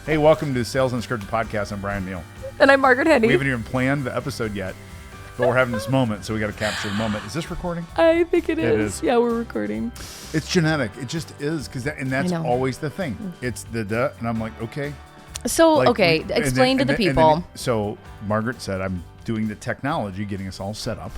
Hey, welcome to Sales Unscripted Podcast. I'm Brian Neal. And I'm Margaret Henny. We haven't even planned the episode yet, but we're having this moment, so we got to capture the moment. Is this recording? I think it is. It is. Yeah, we're recording. It's genetic. It just is, and that's always the thing. It's the and I'm like, okay. So, explain to the people. So Margaret said, I'm doing the technology, getting us all set up.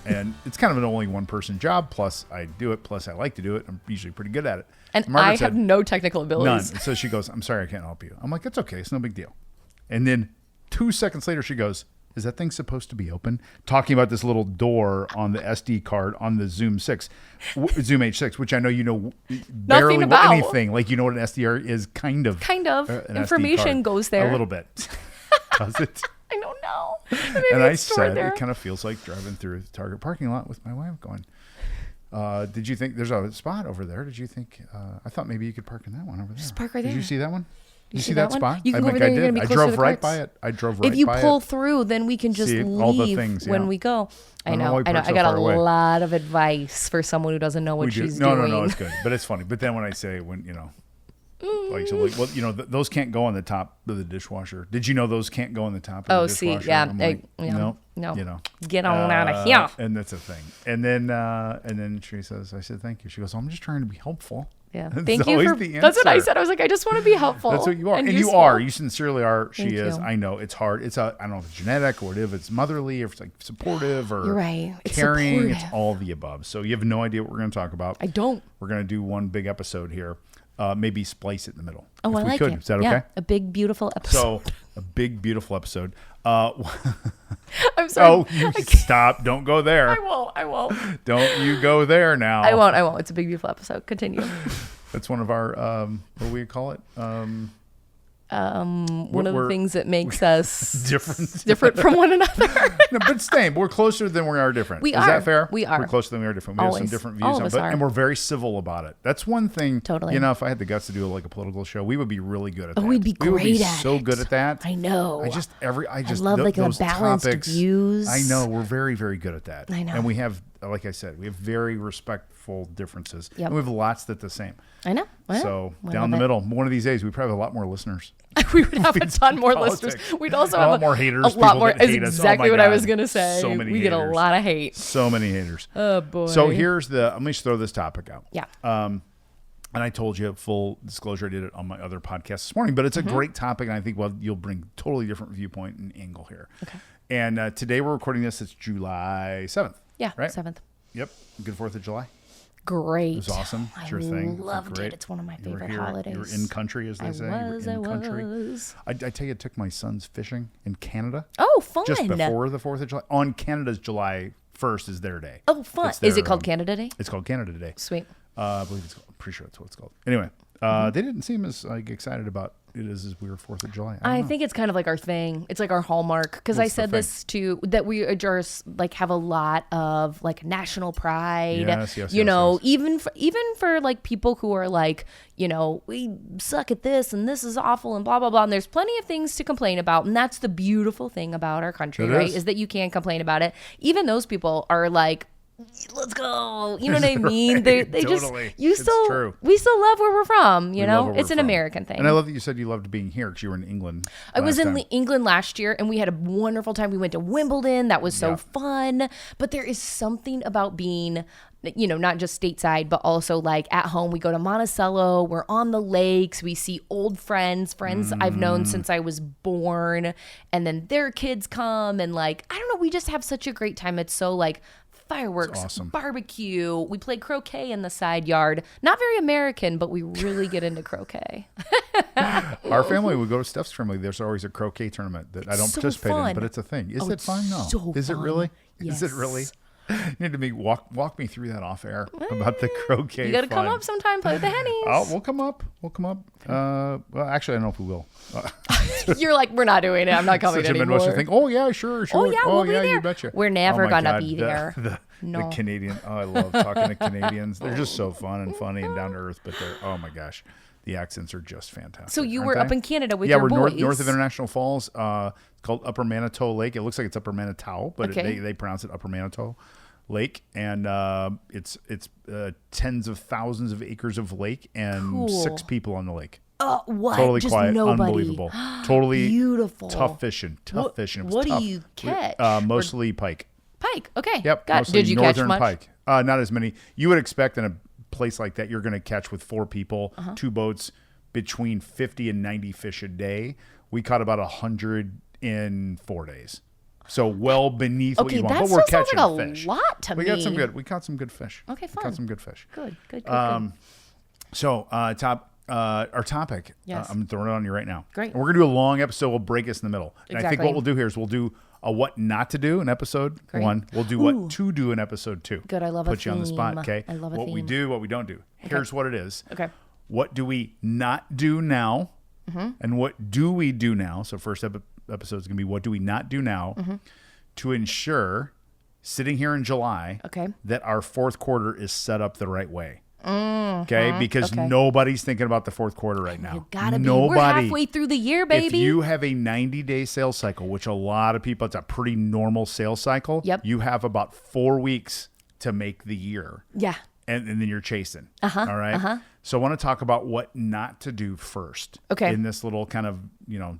And it's kind of an only one-person job, plus I do it, plus I like to do it. I'm usually pretty good at it. And Margaret I have no technical abilities. None. So she goes, I'm sorry, I can't help you. I'm like, it's okay. It's no big deal. And then 2 seconds later, she goes, is that thing supposed to be open? Talking about this little door on the SD card on the Zoom H6, which I know you know barely anything. Like, you know what an SDR is, kind of. Information goes there. A little bit. Does it? I don't know. And I said, it kind of feels like driving through the Target parking lot with my wife going, did you think there's a spot over there? Did you think, I thought maybe you could park in that one over there. Just park right there. Did you see that one? You see that spot? You can go over there, you're going to be closer to the right by it. I drove right by it. If you pull through, then we can just leave all the things, when we go. I know. I got a lot of advice for someone who doesn't know what she's doing. No, it's good. But it's funny. But then when I say, those can't go on the top of the dishwasher. Did you know those can't go on the top of the dishwasher? No. Get on out of here. And that's a thing. And then she says, I said, thank you. She goes, I'm just trying to be helpful. Yeah. Thank you. That's what I said. I was like, I just want to be helpful. That's what you are. And you are. You sincerely are. She is. I know. It's hard. I don't know if it's genetic or if it's motherly or if it's like supportive or You're right. caring. It's all of the above. So you have no idea what we're going to talk about. I don't. We're going to do one big episode here. Maybe splice it in the middle. Oh, I like it. Is that okay? A big, beautiful episode. So, a big, beautiful episode. I'm sorry. Oh, stop. Don't go there. I won't. Don't you go there now. I won't. It's a big, beautiful episode. Continue. That's one of our, what do we call it? One of the things that makes us different from one another. No, but same. We're closer than we are different. Is that fair? We are. We're closer than we are different. We Always. have some different views on it, and we're very civil about it. That's one thing. Totally. If I had the guts to do like a political show, we would be really good at that. We'd be great at it. We would be so good at that. I know. I love like the balanced views. I know. We're very, very good at that. I know. And we have, like I said, we have very respectful differences. Yep. And we have lots that the same. I know. So down the middle, one of these days, we probably have a lot more listeners. We would have a ton more listeners. We'd also have a lot more haters. A lot more. Is exactly what I was going to say. So many we haters. get a lot of hate. So many haters. Oh, boy. So let me just throw this topic out. Yeah. And I told you, full disclosure, I did it on my other podcast this morning, but it's a great topic, and I think you'll bring totally different viewpoint and angle here. Okay. And today we're recording this. It's July 7th. Yeah, right? 7th. Yep. Good 4th of July. Great. It was awesome. It's your thing. I loved it. It's one of my favorite holidays. You were in country, as they say. I was. I tell you, I took my sons fishing in Canada. Oh, fun. Just before the 4th of July. On Canada's July 1st is their day. Oh, fun. Is it called Canada Day? It's called Canada Day. Sweet. I believe I'm pretty sure that's what it's called. Anyway, they didn't seem as excited about it as we were 4th of July. I think it's kind of like our thing. It's like our hallmark. Because I said this too, that we just like have a lot of like national pride. Yes. Even for like people who are like, we suck at this and this is awful and blah, blah, blah. And there's plenty of things to complain about. And that's the beautiful thing about our country, right? Is that you can't complain about it. Even those people are like, let's go. You know what I mean? They totally. We still love where we're from, it's an American thing. And I love that you said you loved being here because you were in England. I was in England last year and we had a wonderful time. We went to Wimbledon. That was so fun. But there is something about being, not just stateside, but also like at home. We go to Monticello. We're on the lakes. We see old friends I've known since I was born. And then their kids come and like, I don't know, we just have such a great time. It's so like, fireworks, awesome. Barbecue. We play croquet in the side yard. Not very American, but we really get into croquet. Our family would go to Steph's family. There's always a croquet tournament that I don't participate in, but it's a thing. Is it fun? No. So Is it really? Yes. Is it really? You need to walk me through that off air about the croquet. You got to come up sometime, play with the Hennies. Oh, we'll come up. Well, actually, I don't know if we will. You're like, we're not doing it. I'm not coming anymore. Think, oh yeah, sure. Oh yeah, we'll be there. You betcha. We're never gonna be there. The Canadian. Oh, I love talking to Canadians. They're just so fun and funny and down to earth. But oh my gosh, the accents are just fantastic. So you were up in Canada with your boys. Yeah, we're north of International Falls. It's called Upper Manitou Lake. It looks like it's Upper Manitou, but they pronounce it Upper Manitou Lake, and it's tens of thousands of acres of lake and 6 people on the lake. What? Totally Just quiet. nobody. Unbelievable. Totally Beautiful. tough fishing. It was what tough. do you catch? Mostly pike. Pike. Okay. Yep. Got, Mostly did you catch northern much? pike. Not as many. You would expect in a place like that, you're going to catch with 4 people, Uh-huh. 2 boats, between 50 and 90 fish a day. We caught about 100 in 4 days. So well beneath what Okay, you want. that But we're still sounds catching like a fish. lot to We me. got some good. We caught some good fish. Okay, We fun. caught some good fish. Good. So our topic, Yes. I'm throwing it on you right now. Great. And we're going to do a long episode. We'll break us in the middle. And I think Exactly. what we'll do here is we'll do a what not to do in episode 1. We'll do what to do in episode 2. Good, I love a Put you on the spot, theme. okay? I love a what we theme. do, what we don't do. Here's what it is. Okay. What do we not do now? Mm-hmm. And what do we do now? So first episode is going to be what do we not do now Mm-hmm. to ensure, sitting here in July, Okay. that our fourth quarter is set up the right way. Okay, because Okay. nobody's thinking about the fourth quarter right now. You gotta be. Nobody. We're halfway through the year, baby. If you have a 90-day sales cycle, which a lot of people, it's a pretty normal sales cycle. Yep. You have about 4 weeks to make the year. Yeah. And then you're chasing. All right. So I want to talk about what not to do first. Okay. In this little kind of,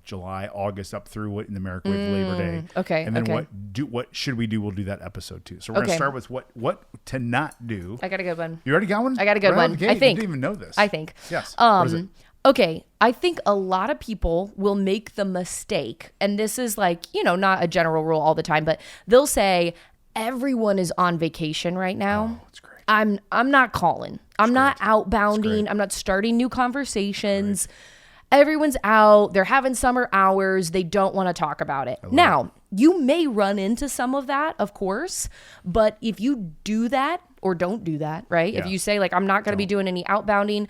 July, August up through what in America we have Labor Day. okay, And then okay. what should we do? We'll do that episode 2. So we're going to Okay. start with what to not do. I got a good one. You already got one? I got a good Right one. out of the I gate? think. You didn't even know this. I think. Yes. What is it? Okay. I think a lot of people will make the mistake, and this is like, not a general rule all the time, but they'll say everyone is on vacation right now. Oh, that's great. I'm not calling. I'm not outbounding. I'm not starting new conversations. Everyone's out. They're having summer hours. They don't want to talk about it. Now, you may run into some of that, of course, but if you do that or don't do that, right? If Yeah. you say like, I'm not going to be doing any outbounding,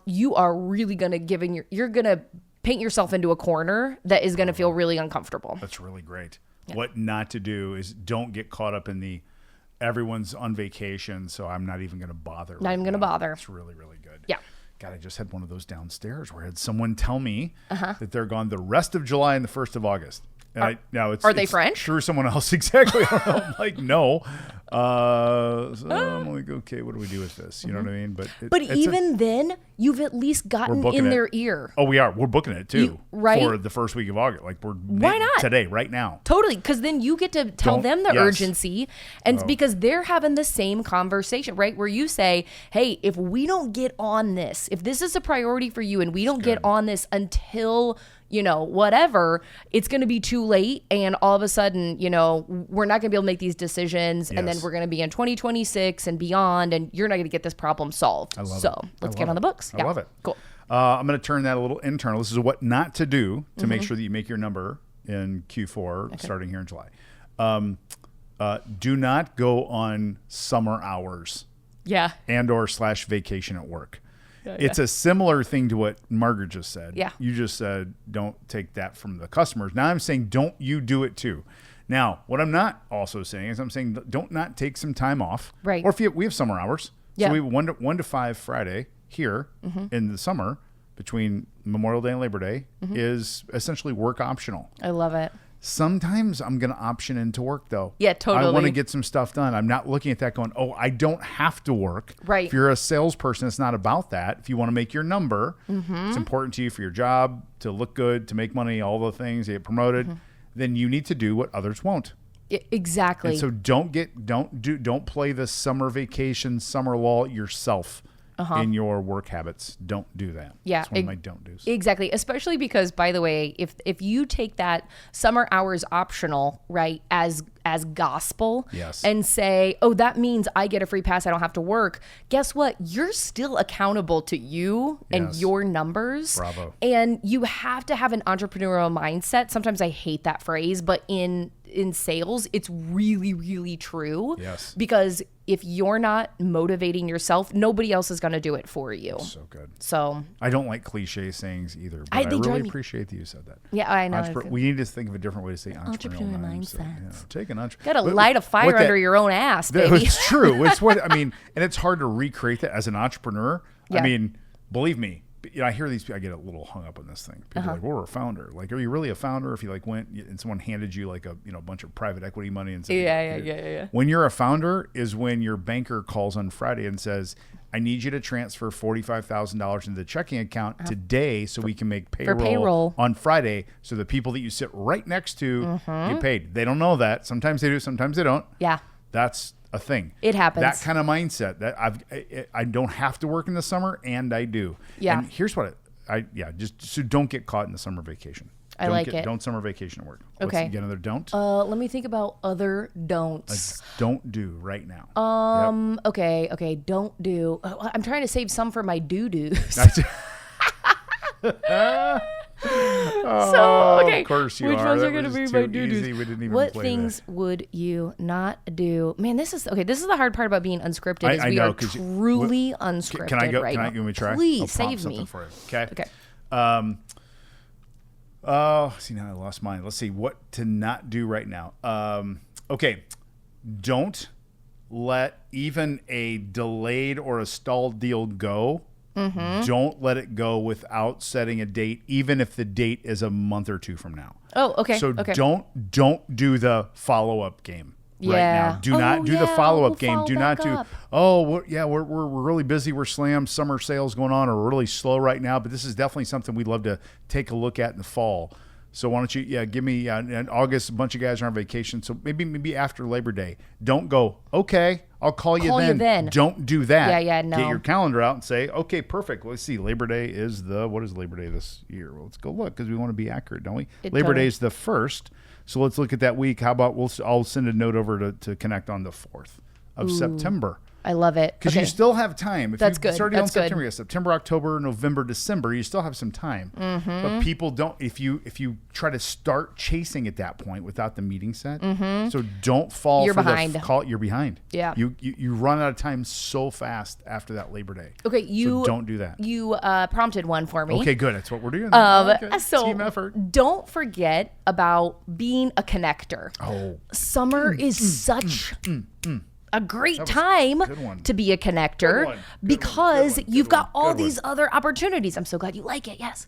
you are really going to you're going to paint yourself into a corner that is going to feel really uncomfortable. That's really great. What not to do is don't get caught up in the everyone's on vacation, so I'm not even going to bother. Not even going to bother. It's really, really good. Yeah. God, I just had one of those downstairs where I had someone tell me that they're gone the rest of July and the 1st of August. And are they French? Through someone else. Exactly. I'm like, no. So I'm like, okay, what do we do with this? You know what I mean? But even then, you've at least gotten in their ear. Oh, we are. We're booking it too. Right? For the first week of August. Like Why not? Today, right now. Totally, because then you get to tell them the Yes. urgency, and because they're having the same conversation, right? Where you say, "Hey, if we don't get on this, if this is a priority for you, and we don't get on this until whatever, it's going to be too late, and all of a sudden, we're not going to be able to make these decisions, and then Yes. we're going to be in 2026 and beyond, and you're not going to get this problem solved." Let's get on the books. I love it. Cool. I'm going to turn that a little internal. This is what not to do to make sure that you make your number in Q4 starting here in July. Do not go on summer hours Yeah. and/or / vacation at work. It's a similar thing to what Margaret just said. Yeah. You just said don't take that from the customers. Now I'm saying don't you do it too. Now, what I'm not also saying is I'm saying don't not take some time off. Right. Or if we have summer hours. Yeah. So we have 1 to 5 Friday here in the summer between Memorial Day and Labor Day is essentially work optional. I love it. Sometimes I'm going to option into work though. Yeah, I totally. want to get some stuff done. I'm not looking at that going, oh, I don't have to work. Right. If you're a salesperson, it's not about that. If you want to make your number, it's important to you for your job, to look good, to make money, all the things, to get promoted, then you need to do what others won't. Exactly. And so don't play the summer vacation, summer lull yourself in your work habits. Don't do that. Yeah, That's one of my don't do's. Exactly. Especially because, by the way, if you take that summer hours optional, right, as gospel, Yes. and say, oh, that means I get a free pass, I don't have to work. Guess what? You're still accountable to you and Yes. your numbers. Bravo. And you have to have an entrepreneurial mindset. Sometimes I hate that phrase, but in sales, it's really, really true. Yes. Because if you're not motivating yourself, nobody else is going to do it for you. So good. So I don't like cliche sayings either, but I they drive really me- appreciate that you said that. yeah, I know. We need to think of a different way to say Entrepreneurial entrepreneurial mindset. mindset. Take an Gotta light a fire under your own ass, baby. It's true. It's what I mean, and it's hard to recreate that as an entrepreneur. Yeah. I mean, believe me. I hear these. I get a little hung up on this thing. People are like, "Well, we're a founder. Like, are you really a founder?" If you like went and someone handed you like a bunch of private equity money and said, Yeah. When you're a founder is when your banker calls on Friday and says, I need you to transfer $45,000 into the checking account today so we can make payroll on Friday so the people that you sit right next to get paid. They don't know that. Sometimes they do, sometimes they don't. Yeah. That's a thing. It happens. That kind of mindset that I don't have to work in the summer and I do. Yeah. And here's what just so don't get caught in the summer vacation. I like it. Don't summer vacation at work. Okay. Let's get another don't. Let me think about other don'ts. Don't do right now. Okay. Don't do. I'm trying to save some for my do-dos. So, okay. Of course you Which are. ones That are going to was be my too do-dos? easy. We didn't even What play things that. would you not do? Man, this is the hard part about being unscripted. I we know, are 'cause truly unscripted Can I go? right Can now. I give me a try? Please I'll prompt save me. something for you. Okay. Okay. See, now I lost mine. Let's see what to not do right now. Okay. Don't let even a delayed or a stalled deal go. Don't let it go without setting a date, even if the date is a month or two from now. Oh, okay. So okay. don't do the follow-up game right Yeah. now. Do not do the follow-up game. follow Do not back do, up. we're really busy. We're slammed. Summer sales going on, or we're really slow right now. But this is definitely something we'd love to take a look at in the fall. So why don't you, give me in August, a bunch of guys are on vacation. So maybe after Labor Day. Don't go, okay, I'll call you then. Don't do that. Yeah, no. Get your calendar out and say, okay, perfect. Let's see. Labor Day is what is Labor Day this year? Well, let's go look because we want to be accurate, don't we? Labor Day is the 1st. So let's look at that week. How about I'll send a note over to connect on the 4th of September. I love it. Because you still have time. If That's you good. started That's on September, good. you have September, October, November, December, you still have some time. But people don't. If you try to start chasing at that point without the meeting set, so don't fall. You're for behind. The call. You're behind. Yeah. You run out of time so fast after that Labor Day. Okay, so don't do that. You prompted one for me. Okay, good. That's what we're doing. Okay. So Team effort. don't forget about being a connector. Oh. Summer is such a great time to be a connector because you've got all these other opportunities. I'm so glad you like it. Yes.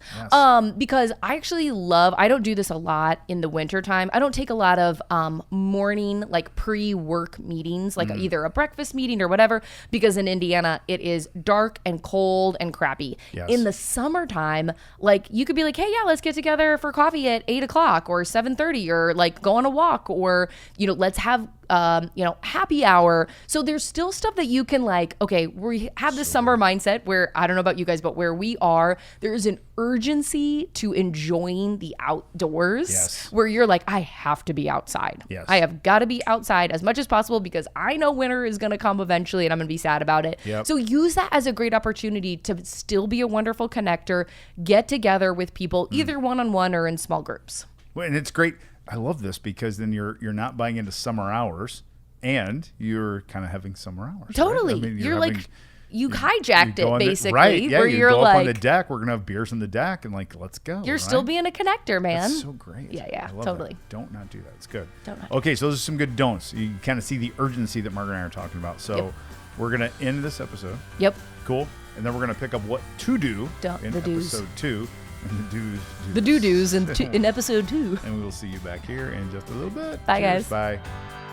Because I actually I don't do this a lot in the winter time. I don't take a lot of morning, like pre-work meetings, like either a breakfast meeting or whatever, because in Indiana, it is dark and cold and crappy. Yes. In the summertime, like you could be like, hey, yeah, let's get together for coffee at 8:00 or 7:30 or like go on a walk or, let's have, happy hour. So there's still stuff that you can like, okay, we have this summer mindset where, I don't know about you guys, but where we are, there is an urgency to enjoying the outdoors where you're like, I have to be outside. Yes. I have got to be outside as much as possible because I know winter is going to come eventually and I'm going to be sad about it. Yep. So use that as a great opportunity to still be a wonderful connector, get together with people, either one-on-one or in small groups. Well, and it's great. I love this because then you're not buying into summer hours and you're kind of having summer hours. Totally. Right? I mean, you're like, you hijacked it basically. Right. Yeah, where you you're go like, up on the deck. We're going to have beers on the deck and like, let's go. You're still being a connector, man. That's so great. Yeah, I love totally. That. Don't not do that. It's good. Don't not. Okay, so those are some good don'ts. You kind of see the urgency that Margaret and I are talking about. So we're going to end this episode. Yep. Cool. And then we're going to pick up what to do in the do's. episode 2. And the do-dos in episode 2. And we will see you back here in just a little bit. Bye, Cheers. guys. Bye.